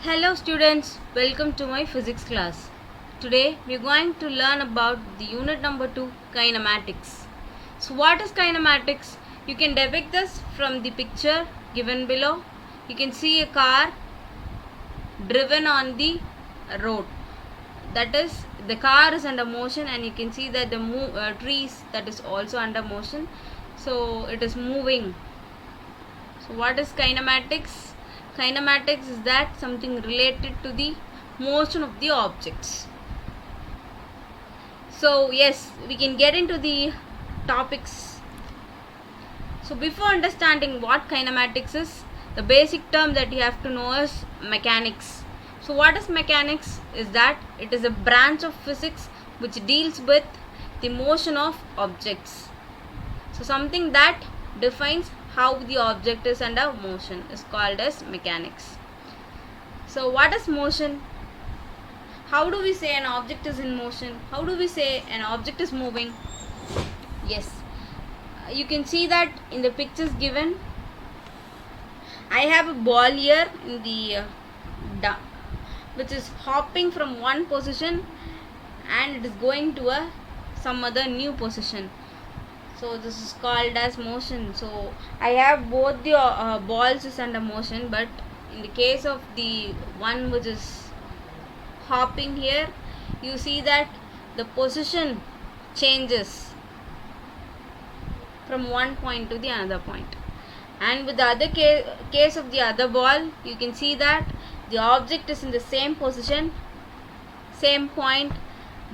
Hello students, welcome to my physics class. Today we are going to learn about the unit number 2, kinematics. So what is kinematics? You can depict this from the picture given below. You can see a car driven on the road. That is, the car is under motion and you can see that the trees that is also under motion. So it is moving. So what is kinematics? Kinematics is that something related to the motion of the objects. So yes, we can get into the topics. So before understanding what kinematics is, the basic term that you have to know is mechanics. So what is mechanics? Is that it is a branch of physics which deals with the motion of objects. So something that defines how the object is under motion is called as mechanics. So what is motion? How do we say an object is in motion? How do we say an object is moving? Yes, you can see that in the pictures given. I have a ball here in the which is hopping from one position and it is going to some other new position. So this is called as motion. So I have both the balls is under motion, but in the case of the one which is hopping here, you see that the position changes from one point to the another point. And with the other case of the other ball, you can see that the object is in the same position, same point,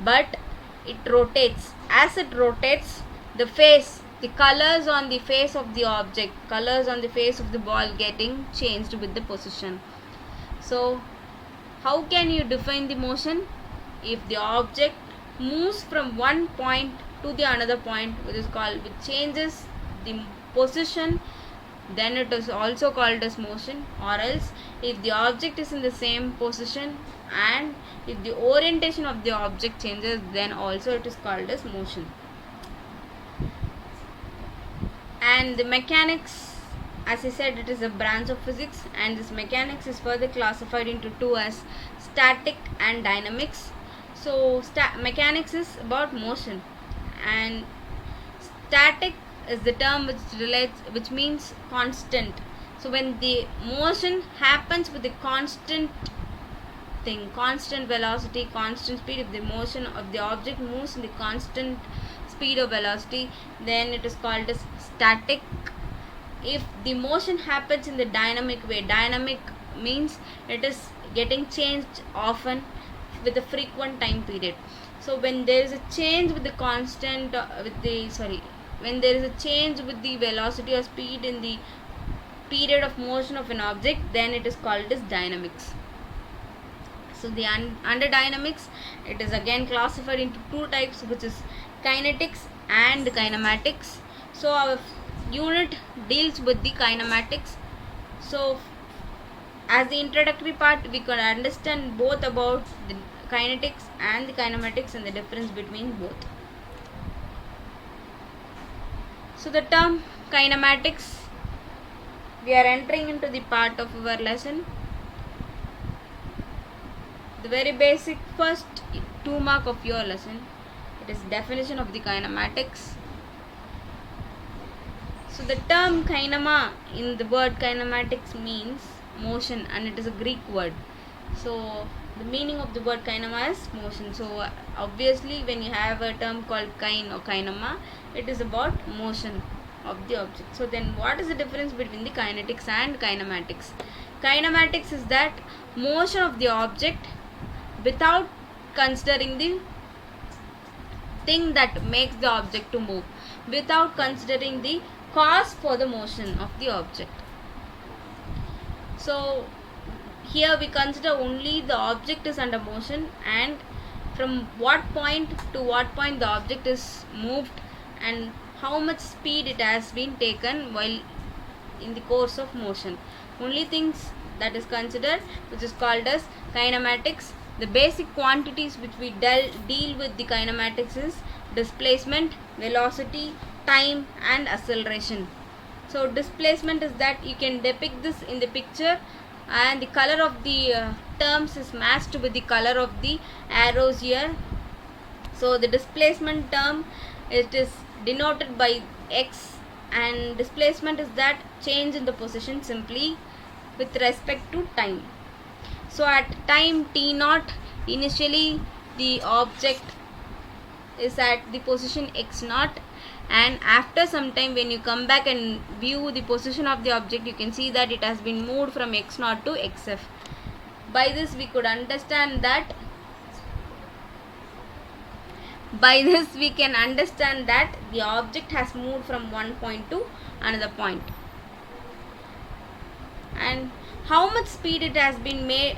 but it rotates. As it rotates, the colors on the face of the object, colors on the face of the ball getting changed with the position. So how can you define the motion? If the object moves from one point to the another point, which changes the position, then it is also called as motion. Or else if the object is in the same position and if the orientation of the object changes, then also it is called as motion. And the mechanics, as I said, it is a branch of physics, and this mechanics is further classified into two as static and dynamics. So mechanics is about motion, and static is the term which means constant. So when the motion happens with a constant thing, constant velocity, constant speed, if the motion of the object moves in the constant speed or velocity, then it is called as static. If the motion happens in the dynamic way, dynamic means it is getting changed often with a frequent time period. So when there is a change with the constant when there is a change with the velocity or speed in the period of motion of an object, then it is called as dynamics. So the under dynamics, it is again classified into two types, which is kinetics and kinematics. So our unit deals with the kinematics. So as the introductory part, we can understand both about the kinetics and the kinematics and the difference between both. So the term kinematics, we are entering into the part of our lesson. The very basic first 2 mark of your lesson, it is definition of the kinematics. So the term kinema in the word kinematics means motion, and it is a Greek word. So the meaning of the word kinema is motion. So obviously when you have a term called kin or kinema, it is about motion of the object. So then what is the difference between the kinetics and kinematics? Kinematics is that motion of the object without considering the thing that makes the object to move, without considering the cause for the motion of the object. So here we consider only the object is under motion and from what point to what point the object is moved and how much speed it has been taken while in the course of motion. Only things that is considered, which is called as kinematics. The basic quantities which we deal with the kinematics is displacement, velocity, time and acceleration. So displacement is that you can depict this in the picture and the color of the terms is matched with the color of the arrows here. So the displacement term, it is denoted by x, and displacement is that change in the position simply with respect to time. So at time t naught, initially the object is at the position x naught, and after some time when you come back and view the position of the object, you can see that it has been moved from x naught to xf. By this we can understand that the object has moved from one point to another point. And how much speed it has been made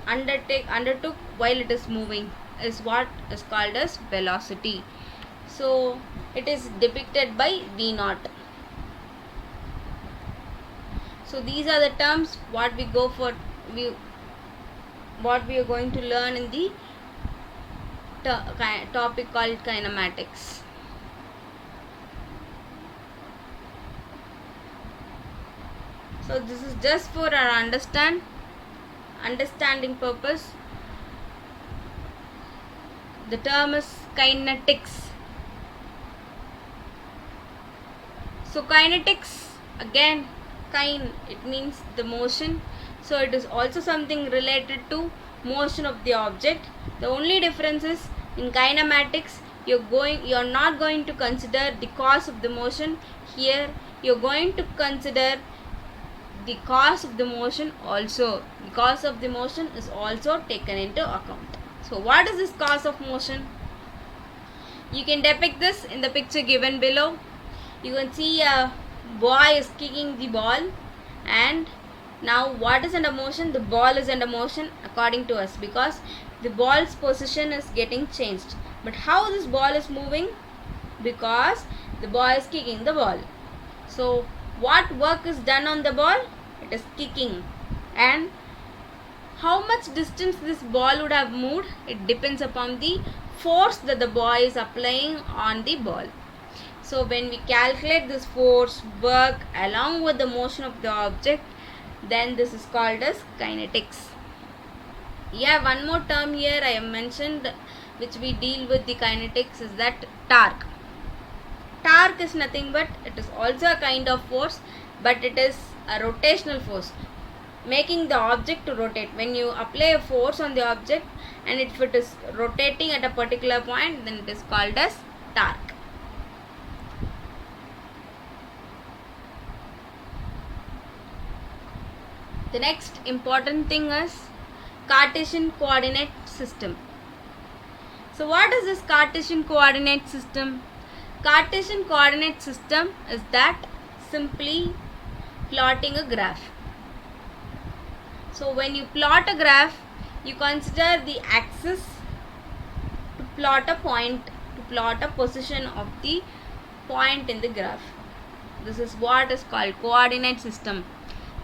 undertook while it is moving is what is called as velocity. So it is depicted by v naught. So these are the terms what we are going to learn in the topic called kinematics. So this is just for our understanding purpose. The term is kinetics. So kinetics, again, it means the motion. So it is also something related to motion of the object. The only difference is in kinematics you're not going to consider the cause of the motion. Here you're going to consider the cause of the motion also. The cause of the motion is also taken into account. So what is this cause of motion? You can depict this in the picture given below. You can see a boy is kicking the ball, and now what is under motion? The ball is under motion according to us, because the ball's position is getting changed. But how this ball is moving? Because the boy is kicking the ball. So what work is done on the ball? It is kicking. And how much distance this ball would have moved? It depends upon the force that the boy is applying on the ball. So when we calculate this force work along with the motion of the object, then this is called as kinetics. Yeah, one more term here I have mentioned which we deal with the kinetics is that torque. Torque is nothing but it is also a kind of force, but it is a rotational force, making the object to rotate. When you apply a force on the object and if it is rotating at a particular point, then it is called as torque. The next important thing is Cartesian coordinate system. So what is this Cartesian coordinate system? Cartesian coordinate system is that simply plotting a graph. So when you plot a graph, you consider the axis to plot a point, to plot a position of the point in the graph. This is what is called coordinate system.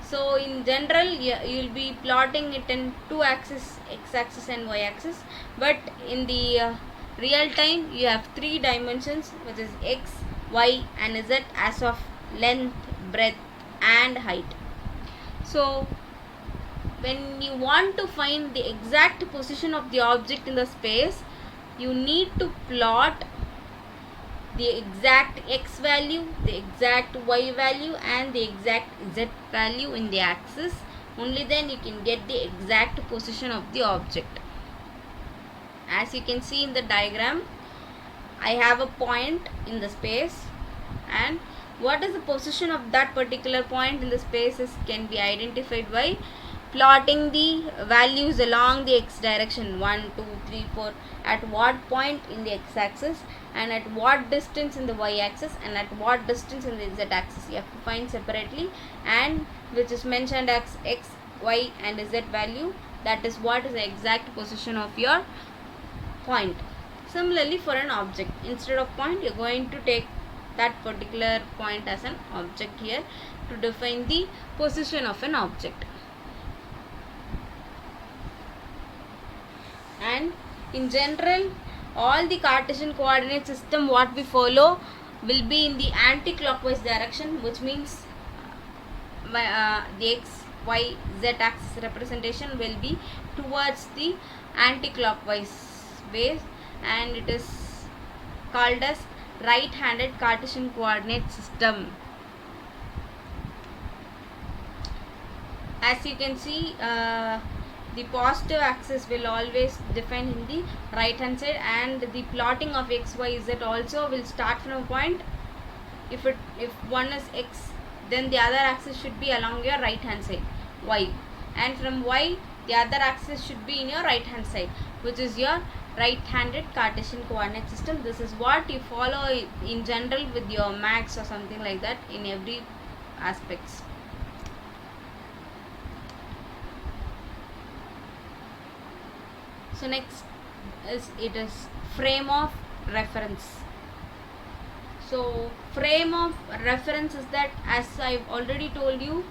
So in general, you will be plotting it in two axes, x-axis and y-axis. But in the real time, you have three dimensions, which is x, y and z as of length, breadth and height. So when you want to find the exact position of the object in the space, you need to plot the exact x value, the exact y value and the exact z value in the axis. Only then you can get the exact position of the object. As you can see in the diagram, I have a point in the space, and what is the position of that particular point in the space can be identified by plotting the values along the x direction 1, 2, 3, 4 at what point in the x-axis and at what distance in the y-axis and at what distance in the z-axis. You have to find separately, and which is mentioned as x, y and z value. That is what is the exact position of your point. Similarly for an object, instead of point, you are going to take that particular point as an object here to define the position of an object. And in general, all the Cartesian coordinate system what we follow will be in the anti-clockwise direction, which means the x y z axis representation will be towards the anti-clockwise way, and it is called as right-handed Cartesian coordinate system. As you can see, the positive axis will always define in the right hand side, and the plotting of x, y, z also will start from a point. If one is x, then the other axis should be along your right hand side, y, and from y the other axis should be in your right hand side, which is your right-handed Cartesian coordinate system. This is what you follow in general with your maths or something like that in every aspects. So next is frame of reference. So frame of reference is that, as I've already told you,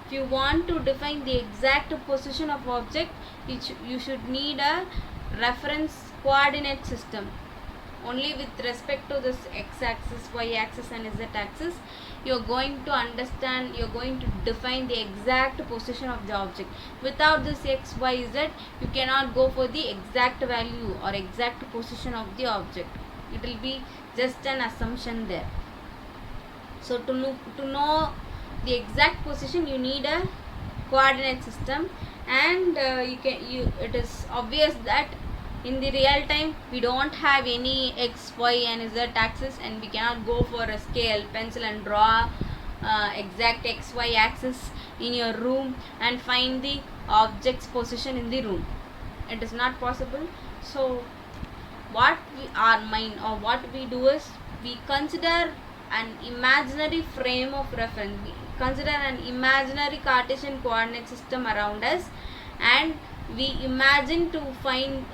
if you want to define the exact position of object, you should need a reference coordinate system. Only with respect to this x-axis, y-axis and z-axis, you're going to understand, you're going to define the exact position of the object. Without this x, y, z, you cannot go for the exact value or exact position of the object. It will be just an assumption there. So to know the exact position, you need a coordinate system, and it is obvious that in the real time we don't have any x, y and z axis, and we cannot go for a scale pencil and draw exact x, y axis in your room and find the object's position in the room. It is not possible. So what we do is, we consider an imaginary frame of reference. We consider an imaginary Cartesian coordinate system around us, and we imagine to find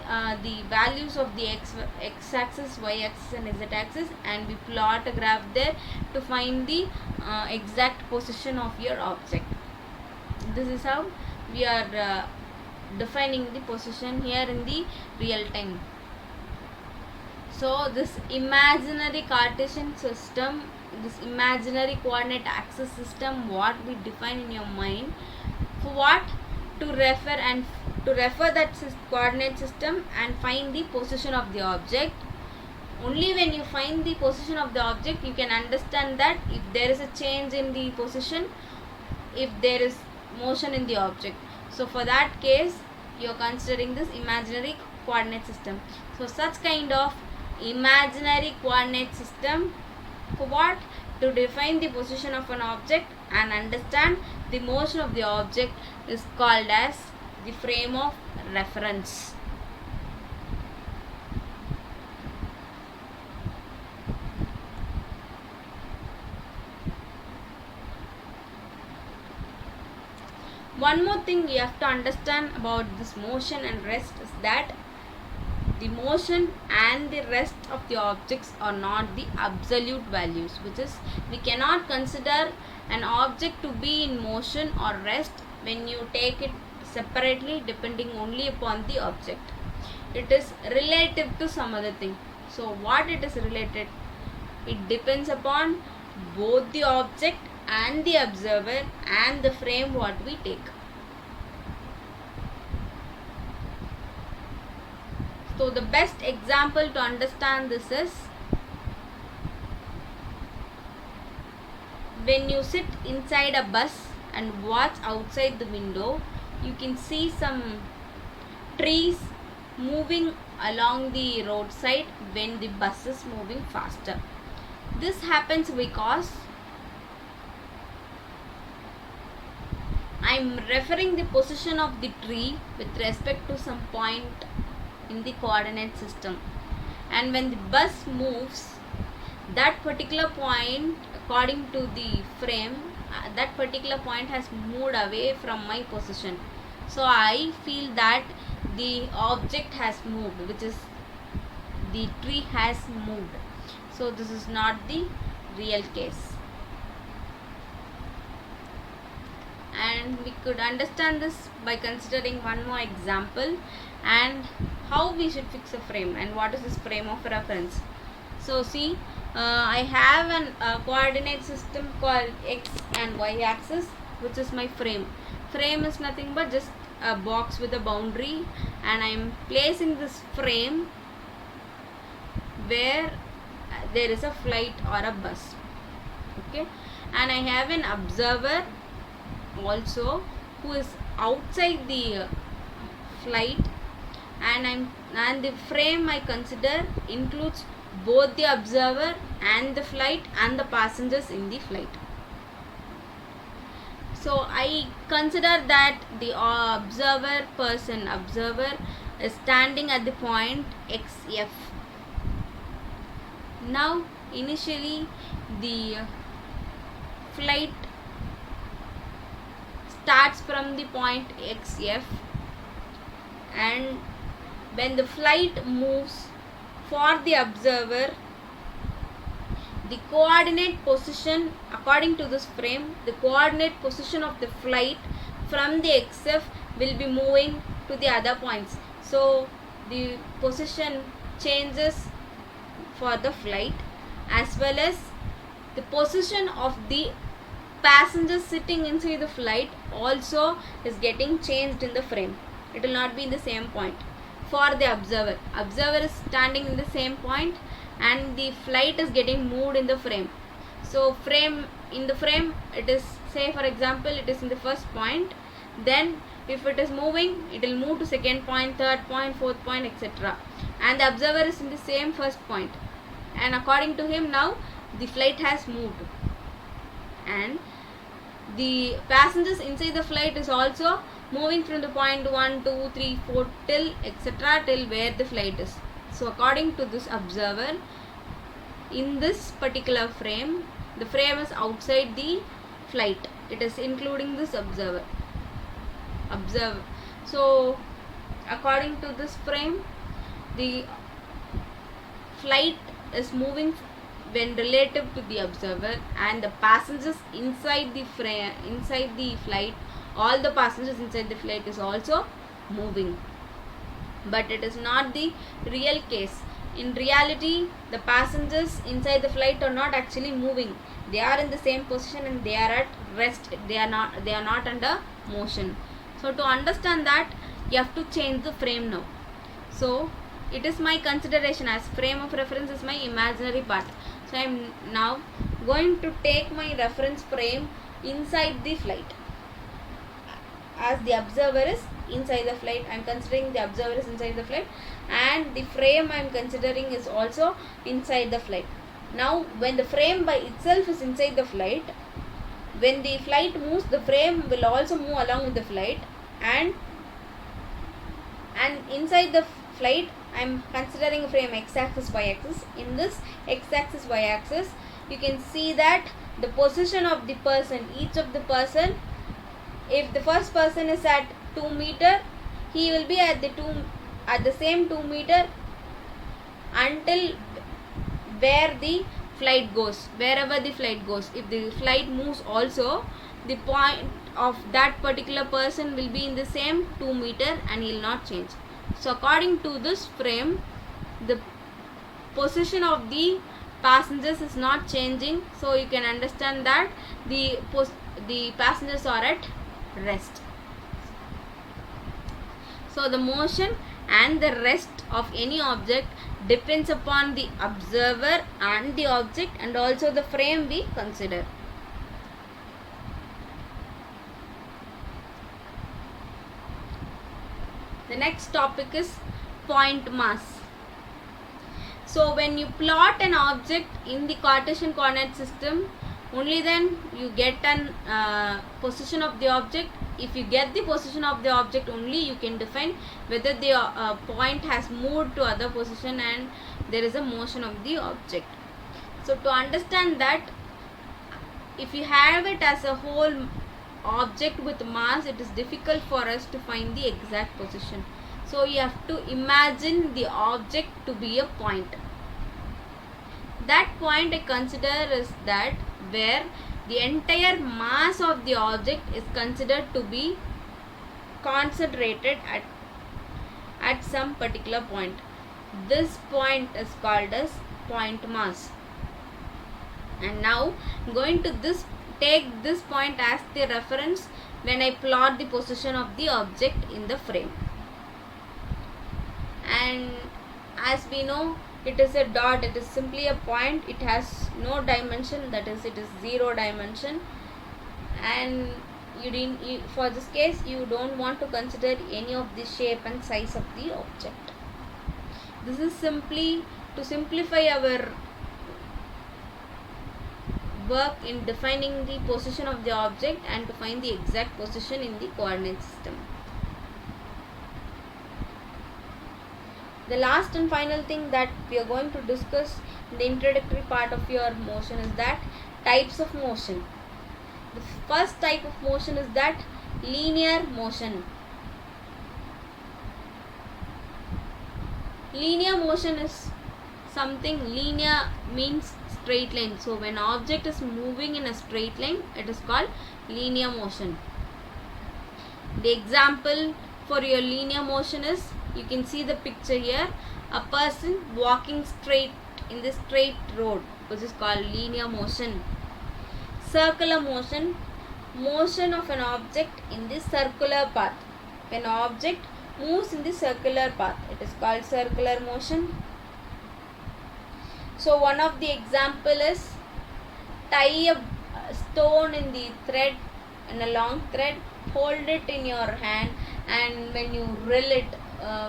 the values of the x-axis, y-axis and z-axis, and we plot a graph there to find the exact position of your object. This is how we are defining the position here in the real time. So this imaginary Cartesian system, this imaginary coordinate axis system, what we define in your mind, for what? To refer that coordinate system and find the position of the object. Only when you find the position of the object, you can understand that if there is a change in the position, if there is motion in the object. So for that case, you are considering this imaginary coordinate system. So such kind of imaginary coordinate system, for what? To define the position of an object and understand the motion of the object, is called as the frame of reference. One more thing you have to understand about this motion and rest is that the motion and the rest of the objects are not the absolute values, which is, we cannot consider an object to be in motion or rest when you take it separately depending only upon the object. It is relative to some other thing. So what it is related? It depends upon both the object and the observer and the frame what we take. So the best example to understand this is, when you sit inside a bus and watch outside the window, you can see some trees moving along the roadside when the bus is moving faster. This happens because I am referring the position of the tree with respect to some point in the coordinate system, and when the bus moves, that particular point, according to the frame, that particular point has moved away from my position. So I feel that the object has moved, which is the tree has moved. So this is not the real case. And we could understand this by considering one more example, and how we should fix a frame and what is this frame of reference. So see, I have a coordinate system called x and y axis, which is my frame. Frame is nothing but just a box with a boundary, and I am placing this frame where there is a flight or a bus. Okay, and I have an observer also who is outside the flight, and the frame I consider includes both the observer and the flight and the passengers in the flight. So I consider that the observer is standing at the point xf. Now initially the flight starts from the point xf, and when the flight moves, for the observer, the coordinate position, according to this frame, the coordinate position of the flight from the xf will be moving to the other points. So the position changes for the flight, as well as the position of the passengers sitting inside the flight also is getting changed in the frame. It will not be in the same point. For the observer is standing in the same point, and the flight is getting moved in the frame. So in the frame it is, say for example, it is in the first point, then if it is moving, it will move to second point, third point, fourth point, etc. And the observer is in the same first point, and according to him now the flight has moved, and the passengers inside the flight is also moving from the point 1, 2, 3, 4 till etc. till where the flight is. So according to this observer, in this particular frame, the frame is outside the flight. It is including this observer. So according to this frame, the flight is moving when relative to the observer, and the passengers inside the flight, all the passengers inside the flight is also moving. But it is not the real case. In reality, the passengers inside the flight are not actually moving. They are in the same position and they are at rest. They are not under motion. So to understand that, you have to change the frame now. So it is my consideration as frame of reference is my imaginary part. So I am now going to take my reference frame inside the flight. As the observer is inside the flight, I am considering the observer is inside the flight, and the frame I am considering is also inside the flight. Now when the frame by itself is inside the flight, when the flight moves, the frame will also move along with the flight, and inside the flight I am considering a frame x-axis, y-axis. In this x-axis, y-axis, you can see that the position of the person, each of the person, if the first person is at 2 meter, he will be at the same 2 meter until where the flight goes, wherever the flight goes. If the flight moves also, the point of that particular person will be in the same 2 meter and he will not change. So according to this frame, the position of the passengers is not changing, so you can understand that the passengers are at rest. So the motion and the rest of any object depends upon the observer and the object, and also the frame we consider. The next topic is point mass. So when you plot an object in the Cartesian coordinate system, only then you get an position of the object. If you get the position of the object, only you can define whether the point has moved to other position and there is a motion of the object. So to understand that, if you have it as a whole object with mass, it is difficult for us to find the exact position. So you have to imagine the object to be a point. That point I consider is that where the entire mass of the object is considered to be concentrated at some particular point. This point is called as point mass. And now going to this take this point as the reference when I plot the position of the object in the frame. And as we know, it is a dot, it is simply a point, it has no dimension, that is, it is 0 dimension. And for this case you don't want to consider any of the shape and size of the object. This is simply to simplify our work in defining the position of the object and to find the exact position in the coordinate system. The last and final thing that we are going to discuss in the introductory part of your motion is that types of motion. The first type of motion is that linear motion. Linear motion is something, linear means straight line. So when object is moving in a straight line, it is called linear motion. The example for your linear motion is, you can see the picture here, a person walking straight in the straight road, which is called linear motion. Circular motion, motion of an object in the circular path. When object moves in the circular path, it is called circular motion. So one of the example is, tie a stone in the thread, in a long thread, hold it in your hand, and when you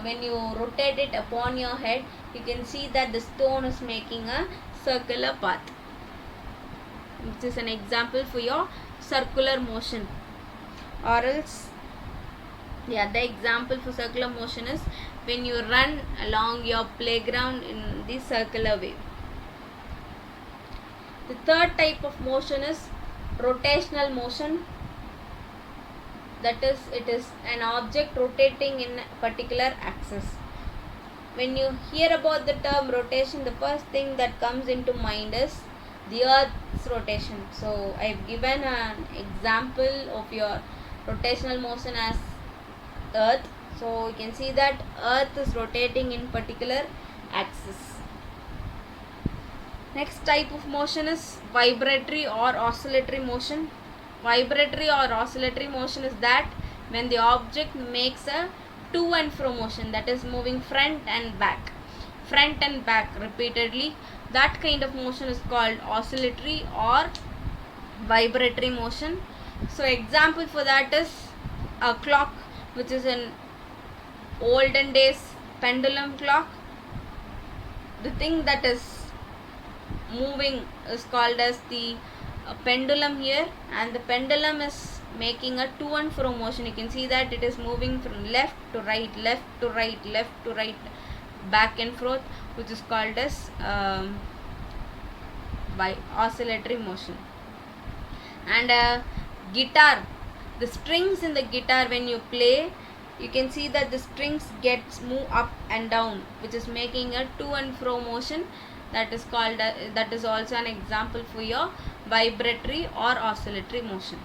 when you rotate it upon your head, you can see that the stone is making a circular path. This is an example for your circular motion. Or else, the other example for circular motion is when you run along your playground in the circular way. The third type of motion is rotational motion. That is, it is an object rotating in a particular axis. When you hear about the term rotation, the first thing that comes into mind is the Earth's rotation. So I have given an example of your rotational motion as Earth. So you can see that Earth is rotating in particular axis. Next type of motion is vibratory or oscillatory motion. Vibratory or oscillatory motion is that when the object makes a to and fro motion, that is moving front and back repeatedly. That kind of motion is called oscillatory or vibratory motion. So example for that is a clock, which is an olden days pendulum clock. The thing that is moving is called as the pendulum here, and the pendulum is making a to and fro motion. You can see that it is moving from left to right, left to right, left to right, back and forth, which is called as by oscillatory motion. And guitar, the strings in the guitar, when you play, you can see that the strings gets move up and down, which is making a to and fro motion. That is called that is also an example for your vibratory or oscillatory motion.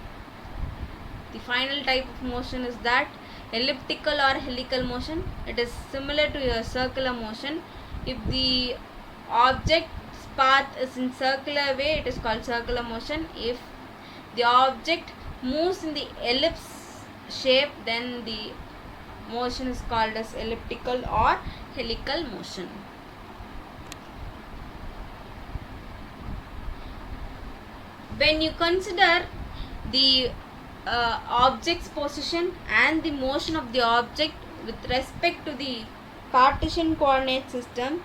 The final type of motion is that elliptical or helical motion. It is similar to your circular motion. If the object's path is in circular way, it is called circular motion. If the object moves in the ellipse shape, then the motion is called as elliptical or helical motion. When you consider the object's position and the motion of the object with respect to the Cartesian coordinate system,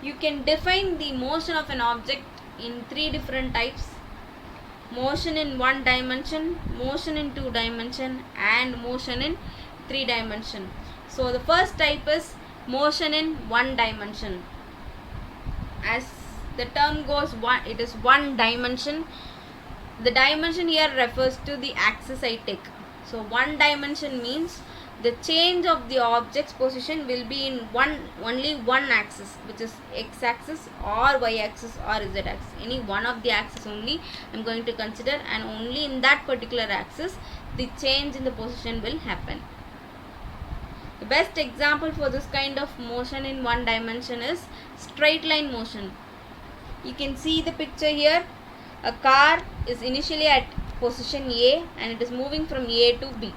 you can define the motion of an object in three different types: motion in one dimension, motion in two dimension, and motion in three dimension. So the first type is motion in one dimension. As the term goes, it is one dimension. The dimension here refers to the axis I take. So one dimension means the change of the object's position will be in only one axis, which is x axis or y axis or z axis. Any one of the axis only I am going to consider, and only in that particular axis the change in the position will happen. The best example for this kind of motion in one dimension is straight line motion. You can see the picture here. A car is initially at position A and it is moving from A to B.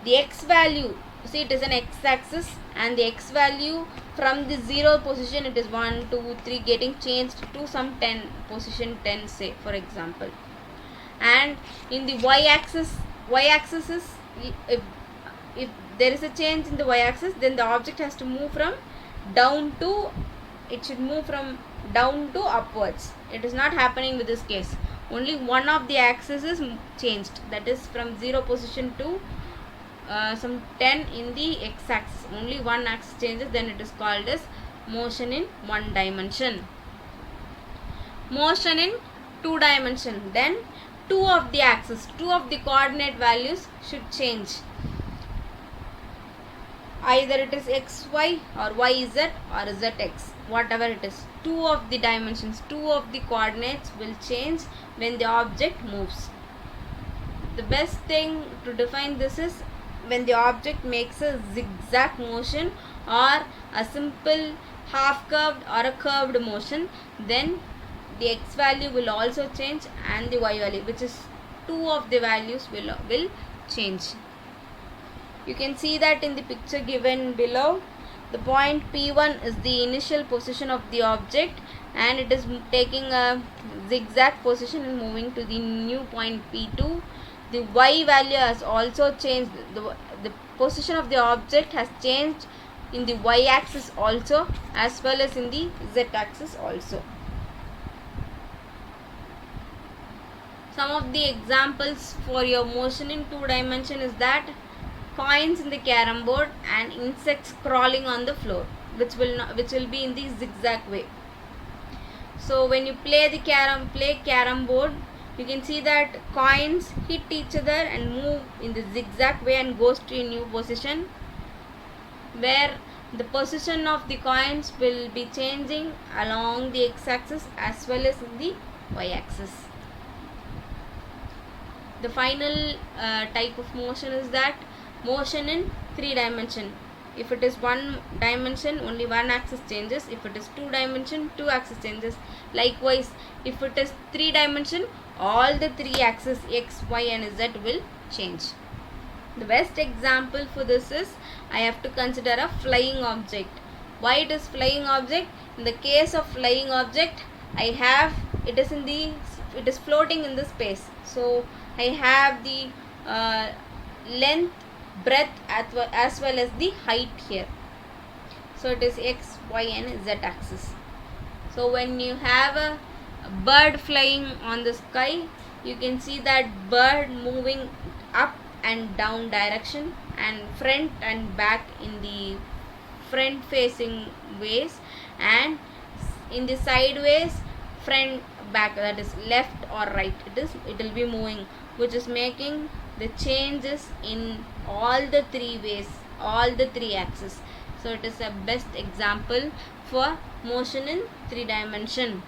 The x value, see it is an x-axis, and the x value from the 0 position, it is 1, 2, 3 getting changed to some 10, position 10 say for example. And in the y-axis is, if there is a change in the y-axis, then the object has to move from down to, it should move from down to upwards. It is not happening with this case. Only one of the axes is changed, that is from 0 position to some 10 in the x-axis. Only one axis changes, then it is called as motion in one dimension. Motion in two dimension, then two of the axes, two of the coordinate values should change. Either it is xy or yz or zx, whatever it is. Two of the dimensions, two of the coordinates will change when the object moves. The best thing to define this is when the object makes a zigzag motion or a simple half curved or a curved motion, then the x value will also change and the y value, which is two of the values, will change. You can see that in the picture given below. The point P1 is the initial position of the object and it is taking a zigzag position and moving to the new point P2. The y value has also changed. The position of the object has changed in the y axis also, as well as in the z axis also. Some of the examples for your motion in two dimension is that coins in the carom board and insects crawling on the floor, which will be in the zigzag way. So when you play carom board, you can see that coins hit each other and move in the zigzag way and goes to a new position, where the position of the coins will be changing along the x-axis as well as in the y-axis. The final type of motion is that motion in three dimension. If it is one dimension, only one axis changes. If it is two dimension, two axis changes. Likewise, if it is three dimension, all the three axes x, y and z will change. The best example for this is, I have to consider a flying object. Why it is flying object? In the case of flying object, it is floating in the space. So I have the length, breadth as well as the height here. So it is x, y and z axis. So when you have a bird flying on the sky, you can see that bird moving up and down direction and front and back in the front facing ways, and in the sideways front back, that is left or right, it will be moving, which is making the changes in all the three ways, all the three axes. So it is a best example for motion in three dimension.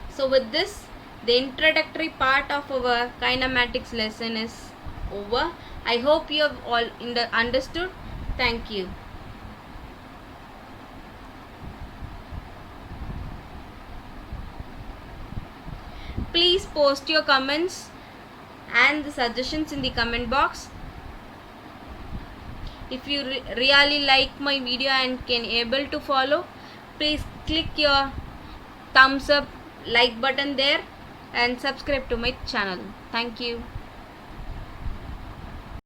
So with this, the introductory part of our kinematics lesson is over. I hope you have all understood. Thank you. Please post your comments and the suggestions in the comment box. If you really like my video and can able to follow, please click your thumbs up, like button there and subscribe to my channel. Thank you.